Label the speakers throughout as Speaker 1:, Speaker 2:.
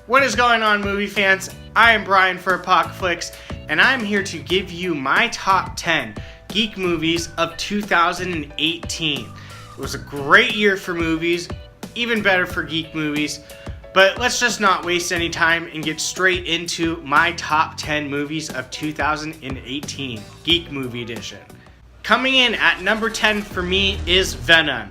Speaker 1: What is going on, movie fans? I am Brian for Apocalypse, and I'm here to give you my top 10 geek movies of 2018. It was a great year for movies, even better for geek movies, but let's just not waste any time and get straight into my top 10 movies of 2018, Geek Movie Edition. Coming in at number 10 for me is Venom.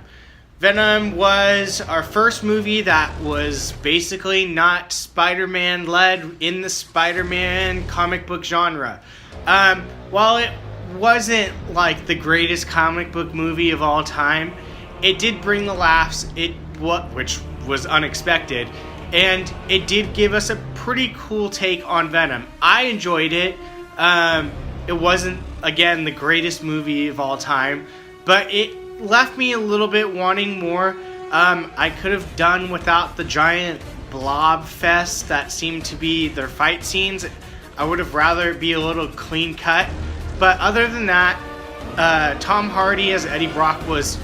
Speaker 1: Venom was our first movie that was basically not Spider-Man led in the Spider-Man comic book genre. While it wasn't like the greatest comic book movie of all time, it did bring the laughs, which was unexpected, and it did give us a pretty cool take on Venom. I enjoyed it. It wasn't, again, the greatest movie of all time, but it left me a little bit wanting more. I could have done without the giant blob fest that seemed to be their fight scenes. I would have rather it be a little clean cut. But other than that, Tom Hardy as Eddie Brock was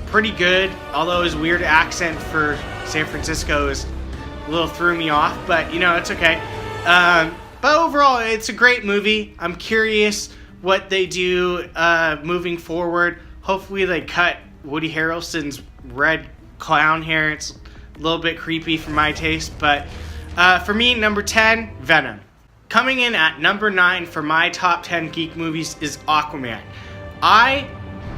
Speaker 1: pretty good, although his weird accent for San Francisco is a little threw me off, but you know, it's okay. But overall, it's a great movie. I'm curious what they do moving forward. Hopefully they cut Woody Harrelson's red clown hair. It's a little bit creepy for my taste. But for me, number 10, Venom. Coming in at number 9 for my top 10 geek movies is Aquaman. I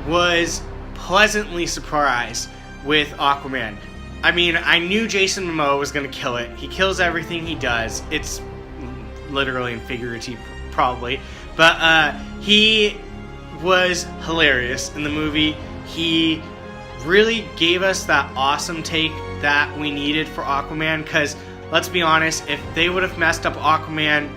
Speaker 1: was pleasantly surprised with Aquaman. I mean, I knew Jason Momoa was going to kill it. He kills everything he does. It's literally and figurative, probably. But he was hilarious in the movie. He really gave us that awesome take that we needed for Aquaman, because let's be honest, if they would have messed up Aquaman,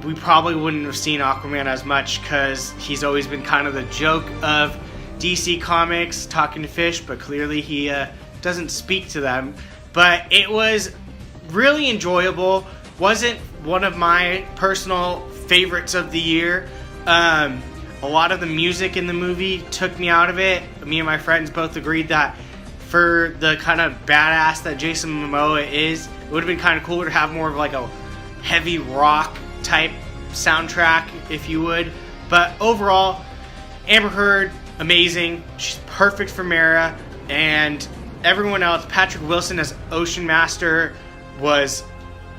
Speaker 1: we probably wouldn't have seen Aquaman as much, because he's always been kind of the joke of DC Comics, talking to fish, but clearly he doesn't speak to them. But it was really enjoyable. Wasn't one of my personal favorites of the year. A lot of the music in the movie took me out of it. Me and my friends both agreed that for the kind of badass that Jason Momoa is, it would have been kind of cooler to have more of like a heavy rock type soundtrack, if you would. But overall, Amber Heard, amazing. She's perfect for Mara. And everyone else, Patrick Wilson as Ocean Master was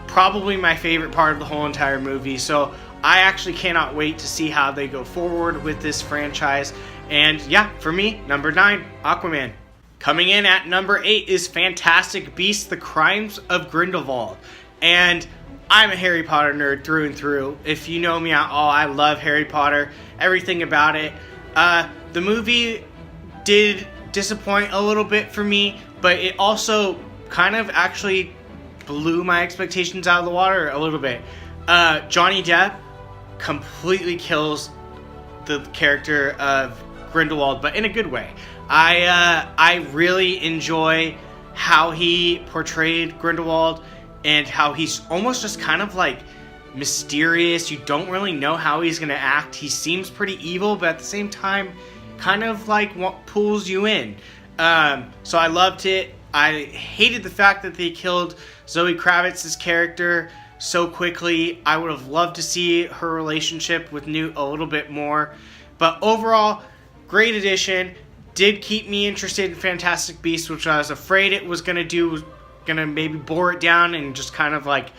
Speaker 1: probably my favorite part of the whole entire movie. So I actually cannot wait to see how they go forward with this franchise. And yeah, for me, number 9, Aquaman. Coming in at number 8 is Fantastic Beasts: The Crimes of Grindelwald. And I'm a Harry Potter nerd through and through. If you know me at all, I love Harry Potter, everything about it. The movie did disappoint a little bit for me, but it also kind of actually blew my expectations out of the water a little bit. Johnny Depp completely kills the character of Grindelwald, but in a good way. I really enjoy how he portrayed Grindelwald and how he's almost just kind of like mysterious. You don't really know how he's going to act. He seems pretty evil, but at the same time kind of like pulls you in. So I loved it. I hated the fact that they killed Zoe Kravitz's character so quickly. I would have loved to see her relationship with Newt a little bit more. But overall, great addition. Did keep me interested in Fantastic Beasts, which I was afraid it was going to maybe bore it down and just kind of like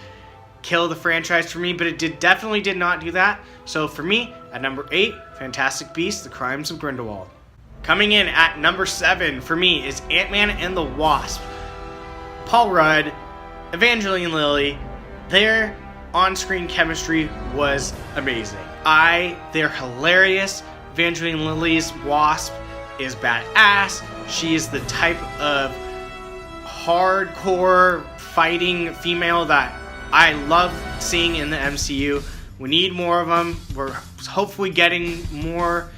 Speaker 1: kill the franchise for me. But it definitely did not do that. So for me, at number 8, Fantastic Beasts: The Crimes of Grindelwald. Coming in at number 7 for me is Ant-Man and the Wasp. Paul Rudd, Evangeline Lilly, their on-screen chemistry was amazing. They're hilarious. Evangeline Lilly's Wasp is badass. She is the type of hardcore fighting female that I love seeing in the MCU. We need more of them. We're hopefully getting more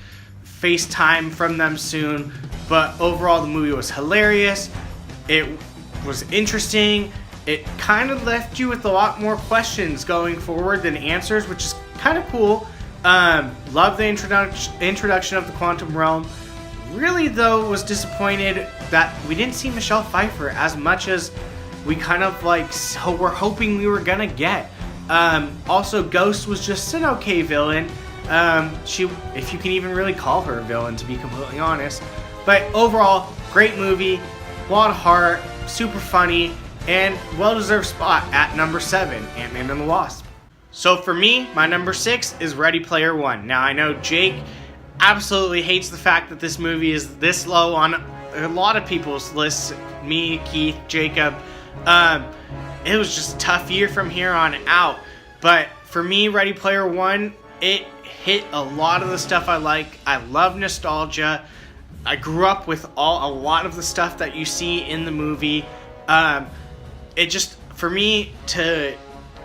Speaker 1: FaceTime from them soon. But overall, the movie was hilarious. It was interesting. It kind of left you with a lot more questions going forward than answers, which is kind of cool. Love the introduction of the quantum realm. Really, though, was disappointed that we didn't see Michelle Pfeiffer as much as we kind of like were hoping we were gonna get. Also, Ghost was just an okay villain. If you can even really call her a villain, to be completely honest. But overall, great movie, a lot of heart, super funny, and well-deserved spot at number 7, Ant-Man and the Wasp. So for me, my number 6 is Ready Player One. Now I know Jake absolutely hates the fact that this movie is this low on a lot of people's lists. Me, Keith, Jacob. It was just a tough year from here on out. But for me, Ready Player One, it hit a lot of the stuff I like. I love nostalgia. I grew up with a lot of the stuff that you see in the movie. It just, for me, to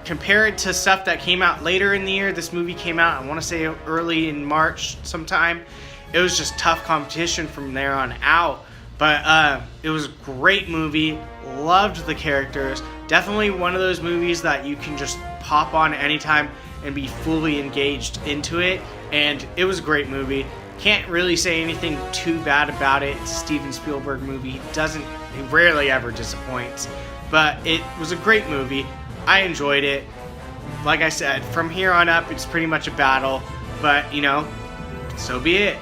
Speaker 1: compare it to stuff that came out later in the year, this movie came out, I want to say early in March sometime. It was just tough competition from there on out. But it was a great movie. Loved the characters. Definitely one of those movies that you can just pop on anytime and be fully engaged into it. And it was a great movie. Can't really say anything too bad about it. It's a Steven Spielberg movie. He rarely ever disappoints. But it was a great movie. I enjoyed it. Like I said, from here on up, it's pretty much a battle. But, so be it.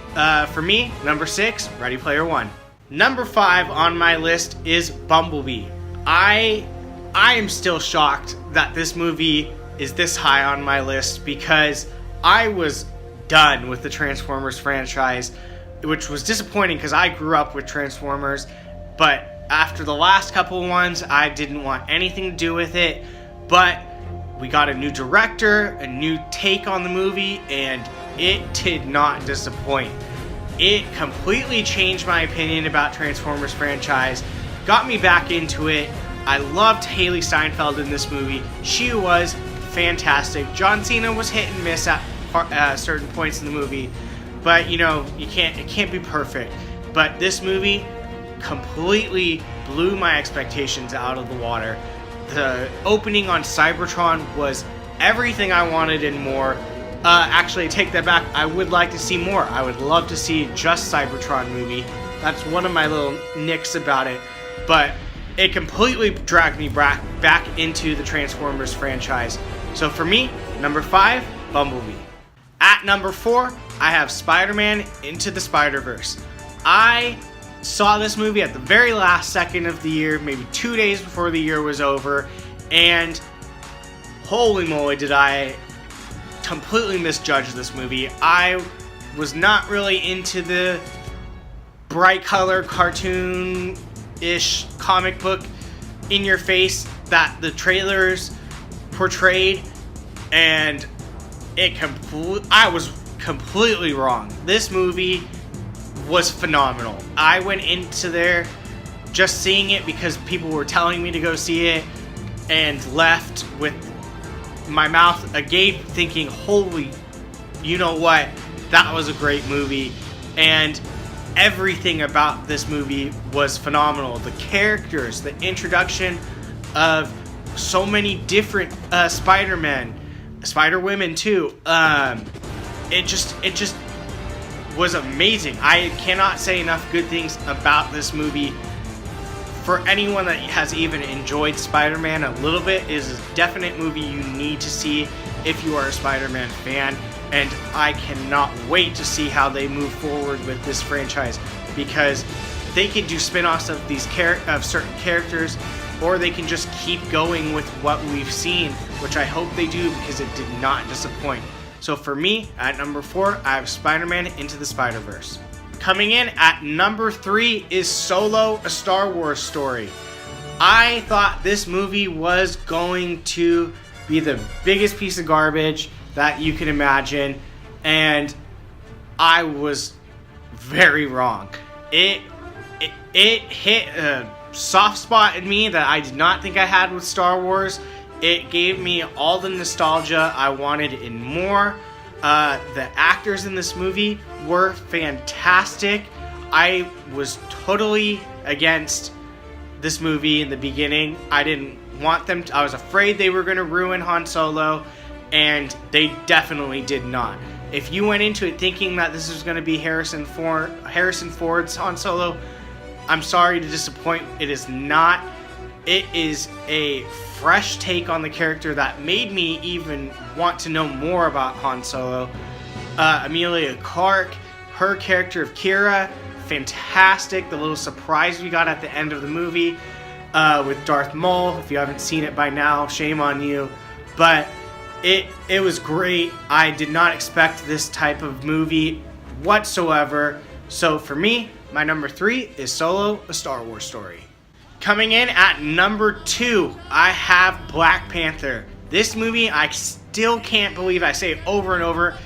Speaker 1: For me, number 6, Ready Player One. Number 5 on my list is Bumblebee. I am still shocked that this movie is this high on my list because I was done with the Transformers franchise, which was disappointing because I grew up with Transformers. But after the last couple ones, I didn't want anything to do with it. But we got a new director, a new take on the movie, and it did not disappoint. It completely changed my opinion about Transformers franchise, got me back into it. I loved Haley Steinfeld in this movie. She was fantastic. John Cena was hit and miss at certain points in the movie, but it can't be perfect. But this movie completely blew my expectations out of the water. The opening on Cybertron was everything I wanted and more. Actually, I take that back. I would like to see more. I would love to see just Cybertron movie. That's one of my little nicks about it. But it completely dragged me back into the Transformers franchise. So for me, number 5, Bumblebee. At number 4, I have Spider-Man Into the Spiderverse. I saw this movie at the very last second of the year, maybe 2 days before the year was over, and holy moly did I completely misjudged this movie. I was not really into the bright color cartoon-ish comic book in your face that the trailers portrayed, and I was completely wrong. This movie was phenomenal. I went into there just seeing it because people were telling me to go see it, and left with my mouth agape thinking, holy, you know what, that was a great movie. And everything about this movie was phenomenal. The characters, the introduction of so many different Spider-Men, Spider-Women too. It just was amazing. I cannot say enough good things about this movie. For anyone that has even enjoyed Spider-Man a little bit, it is a definite movie you need to see if you are a Spider-Man fan. And I cannot wait to see how they move forward with this franchise, because they can do spin-offs of these of certain characters, or they can just keep going with what we've seen, which I hope they do, because it did not disappoint. So for me, at number 4, I have Spider-Man Into the Spiderverse. Coming in at number 3 is Solo, a Star Wars story. I thought this movie was going to be the biggest piece of garbage that you can imagine, and I was very wrong. It hit a soft spot in me that I did not think I had with Star Wars. It gave me all the nostalgia I wanted and more. The actors in this movie were fantastic. I was totally against this movie in the beginning. I didn't want them to, I was afraid they were going to ruin Han Solo, and they definitely did not. If you went into it thinking that this was going to be Harrison Ford's Han Solo, I'm sorry to disappoint. It is not. it is a fresh take on the character that made me even want to know more about Han Solo. Emilia Clarke, her character of Kira, fantastic. The little surprise we got at the end of the movie with Darth Maul. If you haven't seen it by now, shame on you. But it was great. I did not expect this type of movie whatsoever. So for me, my number 3 is Solo, A Star Wars Story. Coming in at number 2, I have Black Panther. This movie, I still can't believe, I say it over and over,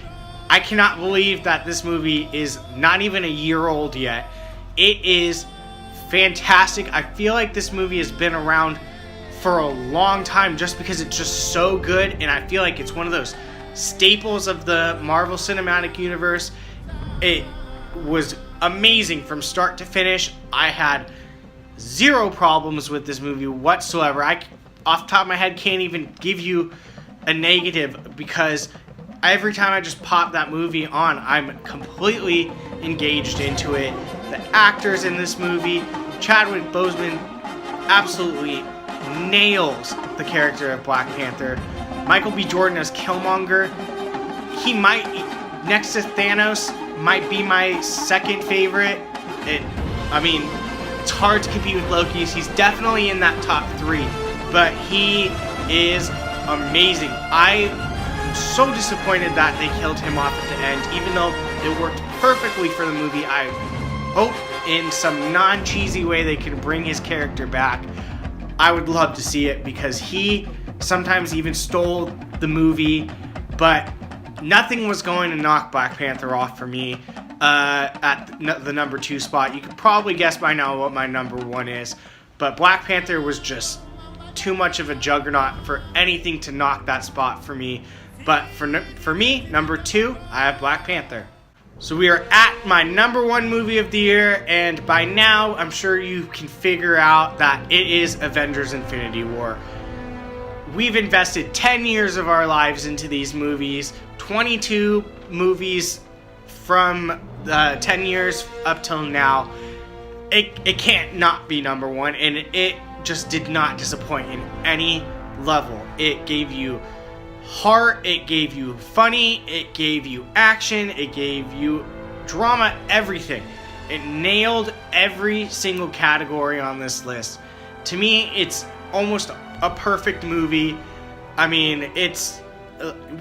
Speaker 1: I cannot believe that this movie is not even a year old yet. It is fantastic. I feel like this movie has been around for a long time just because it's just so good, and I feel like it's one of those staples of the Marvel Cinematic Universe. It was amazing from start to finish. I had zero problems with this movie whatsoever. I, off the top of my head, can't even give you a negative because every time I just pop that movie on, I'm completely engaged into it. The actors in this movie, Chadwick Boseman absolutely nails the character of Black Panther. Michael B. Jordan as Killmonger, he might, next to Thanos, might be my second favorite. It's hard to compete with Loki. He's definitely in that top 3, but he is amazing. I am so disappointed that they killed him off at the end, even though it worked perfectly for the movie. I hope in some non-cheesy way they can bring his character back. I would love to see it because he sometimes even stole the movie, but nothing was going to knock Black Panther off for me at the number 2 spot. You could probably guess by now what my number 1 is, but Black Panther was just too much of a juggernaut for anything to knock that spot for me. But for me, number 2, I have Black Panther. So we are at my number 1 movie of the year, and by now I'm sure you can figure out that it is Avengers Infinity War. We've invested 10 years of our lives into these movies, 22 movies from 10 years up till now. It can't not be number 1, and it just did not disappoint in any level. It gave you heart, it gave you funny, it gave you action, it gave you drama, everything. It nailed every single category on this list. To me, it's almost a perfect movie. I mean, it's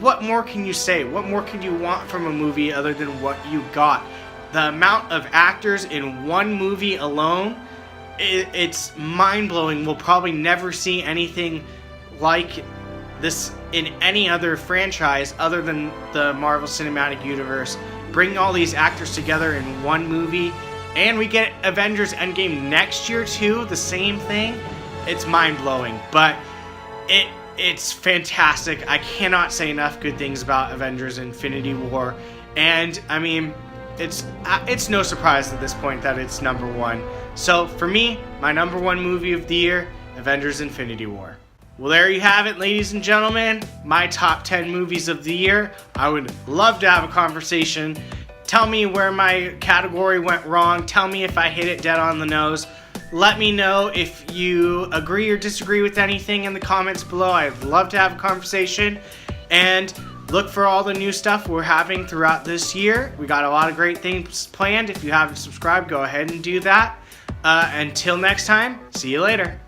Speaker 1: what more can you say? What more can you want from a movie other than what you got? The amount of actors in one movie alone, it's mind-blowing. We'll probably never see anything like this in any other franchise other than the Marvel Cinematic Universe. Bringing all these actors together in one movie, and we get Avengers Endgame next year too, the same thing. It's mind-blowing, but it's fantastic. I cannot say enough good things about Avengers Infinity War, and I mean, it's no surprise at this point that it's number 1. So for me, my number 1 movie of the year, Avengers Infinity War. Well, there you have it, ladies and gentlemen, my top 10 movies of the year. I would love to have a conversation. Tell me where my category went wrong. Tell me if I hit it dead on the nose. Let me know if you agree or disagree with anything in the comments below. I'd love to have a conversation. And look for all the new stuff we're having throughout this year. We got a lot of great things planned. If you haven't subscribed, go ahead and do that. Until next time, see you later.